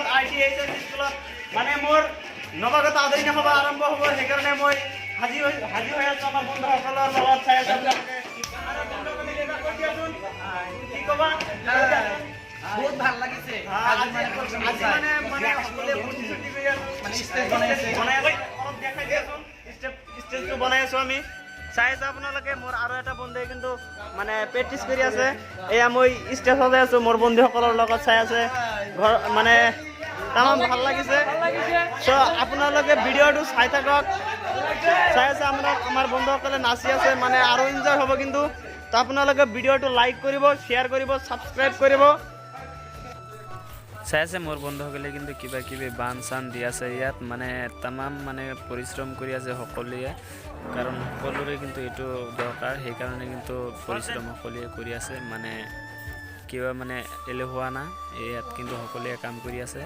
স্কুলত R.T.H.S স্কুলত মানে মোৰ নৱাগত আদৰণি সভা আৰম্ভ হ'ব সেইকাৰণে মই হাজি হৈ আছো আমাৰ বন্ধুসকলৰ লগত চাই আছো আপোনালোকে আৰু বন্ধুসকলে কিবা কৈ দিয়াচোন কি ক'বা বহুত ভাল লাগিছে আজি মানে সকলোৱে প্ৰতিশ্ৰুতি কৰি আছে মানে ষ্টেজ বনাই আছে অলপ দেখাই দিয়াচোন ষ্টেজটো বনাই আছো আমি চাই আছে আপোনালোকে মোৰ আৰু এটা বন্ধুৱে কিন্তু মানে প্ৰেক্টিচ কৰি আছে এয়া মই ষ্টেজতে আছো মোৰ বন্ধুসকলৰ লগত চাই আছে ঘৰ মানে তামাম ভাল লাগিছে চ' আপোনালোকে ভিডিঅ'টো চাই থাকক চাই আছে আমাৰ বন্ধুসকলে নাচি আছে মানে আৰু এনজয় হ'ব কিন্তু তো আপোনালোকে ভিডিঅ'টো লাইক কৰিব শ্বেয়াৰ কৰিব ছাবস্ক্ৰাইব কৰিব চাই আছে মোৰ বন্ধুসকলে কিন্তু কিবা কিবি বান চান দি আছে ইয়াত মানে তামাম মানে পৰিশ্ৰম কৰি আছে সকলোৱে কাৰণ সকলোৰে কিন্তু এইটো দৰকাৰ সেইকাৰণে কিন্তু পৰিশ্ৰম সকলোৱে কৰি আছে মানে কিবা মানে এলেহুৱা না ইয়াত কিন্তু সকলোৱে কাম কৰি আছে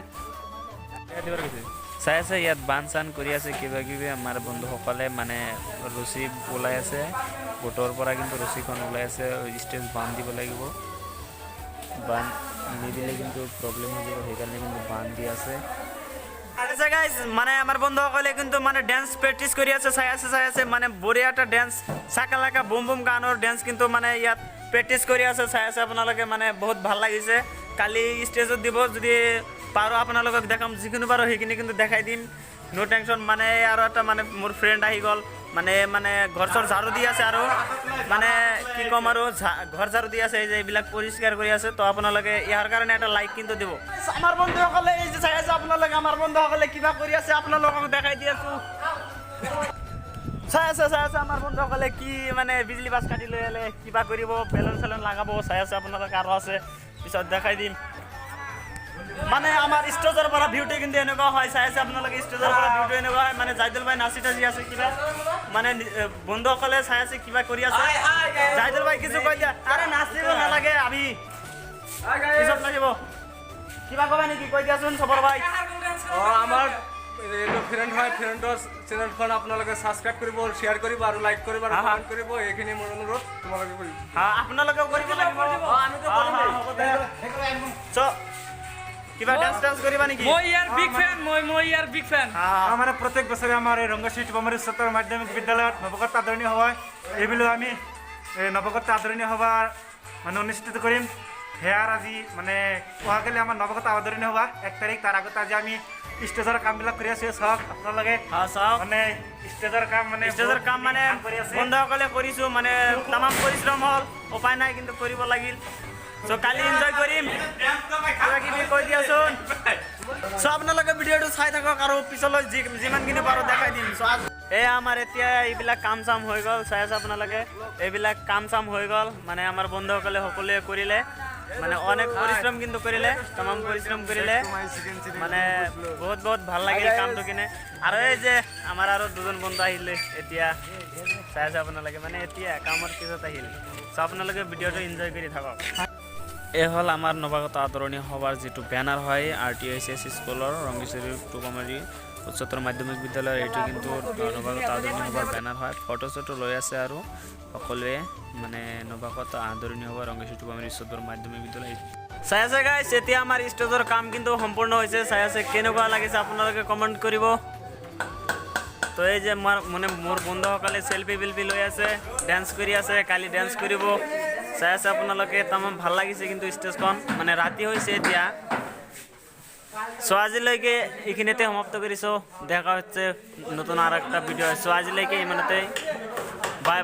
চাই আছে ইয়াত বান চান কৰি আছে কিবা কিবি আমাৰ বন্ধুসকলে মানে ৰছী ওলাই আছে গোটৰ পৰা কিন্তু ৰছীখন ওলাই আছে ষ্টেজ বান দিব লাগিব বান নিদিলে কিন্তু প্ৰব্লেম হৈ যাব সেইকাৰণে কিন্তু বান দি আছে আচ্ছা গাইস মানে আমাৰ বন্ধুসকলে কিন্তু মানে ড্যান্স প্ৰ্যাকটিস কৰি আছে চাই আছে মানে বঢ়িয়া এটা ড্যান্স সাকালাকা বুম বুম গানৰ ড্যান্স কিন্তু মানে ইয়াত প্ৰ্যাকটিস কৰি আছে চাই আছে আপোনালোকে মানে বহুত ভাল লাগিছে কালি ষ্টেজত দিব যদি পাৰো আপোনালোকক দেখাম যিকোনো পাৰো সেইখিনি কিন্তু দেখাই দিম নো টেনশন মানে আৰু এটা মানে মোৰ ফ্ৰেন্ড আহি গল মানে ঘৰ চৰ ঝাৰু দি আছে আৰু মানে কি কম আৰু ঘৰ ঝাৰু দি আছে এই যে এইবিলাক পৰিষ্কাৰ কৰি আছে তো আপোনালোকে ইয়াৰ কাৰণে এটা লাইক কিন্তু দিব আমাৰ বন্ধুসকলে এই যে চাই আছে আপোনালোকে আমাৰ বন্ধুসকলে কিবা কৰি আছে আপোনালোকক দেখাই দি আছো চাই আছে আমাৰ বন্ধুসকলে কি মানে বিজলী বাছ কাটি লৈ আলে কিবা কৰিব বেলুন চেলুন লগাব চাই আছে আপোনালোকে আৰু আছে পিছত দেখাই দিম মানে আমাৰ ষ্টেজৰ পৰা ভিউটো কিন্তু এনেকুৱা হয় চাই আছে আপোনালোকে ষ্টেজৰ পৰা ভিউটো এনেকুৱা হয় মানে জাইদুল ভাই নাচি টাচি আছে কিবা মানে বন্ধুসকলে চাই আছে কিবা কৰি আছে জাইদুল ভাই কিছু কৈ দিয়া আৰে নাচিব নালাগে আমি পিছত লাগিব কিবা কবা নেকি কৈ দিয়াচোন সবৰ ভাই আমাৰ এইটো ফ্ৰেণ্ড হয় ফ্ৰেণ্ডৰ চেনেলখন আপোনালোকে ছাবস্ক্ৰাইব কৰিব শ্বেয়াৰ কৰিব আৰু লাইক কৰিব আৰু কমেণ্ট কৰিব এইখিনি মোৰ অনুৰোধ তোমালোকে কৰিব আপোনালোকেও কৰিব লাগিব আমিতো কৰিম চ কিবা ডান্স কৰিবা নেকি মই ইয়াৰ বিগ ফ্যান আমাৰ প্ৰত্যেক বছৰে আমাৰ এই ৰংগশ্ৰী টিপামাৰী উচ্চতৰ মাধ্যমিক বিদ্যালয়ত নৱগত আদৰণি সভা এইবিলাক আমি নৱগত আদৰণি সভা মানে অনুষ্ঠিত কৰিম হেয়াৰ আজি মানে অহাকালি আমাৰ নৱগত আদৰণি সভা 1 তাৰিখ তাৰ আগতে আজি আমি ষ্টেজৰ কামবিলাক কৰি আছো চাওক আপোনালোকে মানে ষ্টেজৰ কাম মানে বন্ধুসকলে কৰিছো মানে তামাম পৰিশ্ৰম হ'ল উপায় নাই কিন্তু কৰিব লাগিল চ' কালি এনজয় কৰিম কিবা কিবি কৈ দিয়াচোন চ' আপোনালোকে ভিডিঅ'টো চাই থাকক আৰু পিছলৈ যিমানখিনি পাৰোঁ দেখাই দিম চ' এই আমাৰ এতিয়া এইবিলাক কাম চাম হৈ গ'ল চাই আছে আপোনালোকে এইবিলাক কাম চাম হৈ গ'ল মানে আমাৰ বন্ধুসকলে সকলোৱে কৰিলে মানে অনেক পৰিশ্ৰম কিন্তু কৰিলে তামাম পৰিশ্ৰম কৰিলে মানে বহুত ভাল লাগিল কামটো কিনে আৰু এই যে আমাৰ আৰু দুজন বন্ধু আহিলে এতিয়া চাই আছে আপোনালোকে মানে এতিয়া কামৰ পিছত আহিল চ' আপোনালোকে ভিডিঅ'টো এনজয় কৰি থাকক এই হ'ল আমাৰ নৱাগত আদৰণি সভাৰ যিটো বেনাৰ হয় R.T.H.S স্কুলৰ ৰংগেশ্বৰী টুকুমাৰী উচ্চতৰ মাধ্যমিক বিদ্যালয়ৰ এইটো কিন্তু নৱাগত আদৰণি সভাৰ বেনাৰ হয় ফটো চটো লৈ আছে আৰু সকলোৱে মানে নৱাগত আদৰণি সভা ৰংগেশ্বৰী টুকুমাৰী উচ্চতৰ মাধ্যমিক বিদ্যালয় চাই আছে গাইছ এতিয়া আমাৰ ষ্টেজৰ কাম কিন্তু সম্পূৰ্ণ হৈছে চাই আছে কেনেকুৱা লাগিছে আপোনালোকে কমেণ্ট কৰিব তো এই যে মানে মোৰ বন্ধুসকলে চেল্ফি লৈ আছে ডেন্স কৰি আছে কালি ডেন্স কৰিব চাই আছে আপোনালোকে তামাম ভাল লাগিছে কিন্তু ষ্টেজখন মানে ৰাতি হৈছে এতিয়া চ' আজিলৈকে এইখিনিতে সমাপ্ত কৰিছোঁ দেখা হচ্ছে নতুন আৰু একটা ভিডিঅ' চ' আজিলৈকে ইমানতে বাই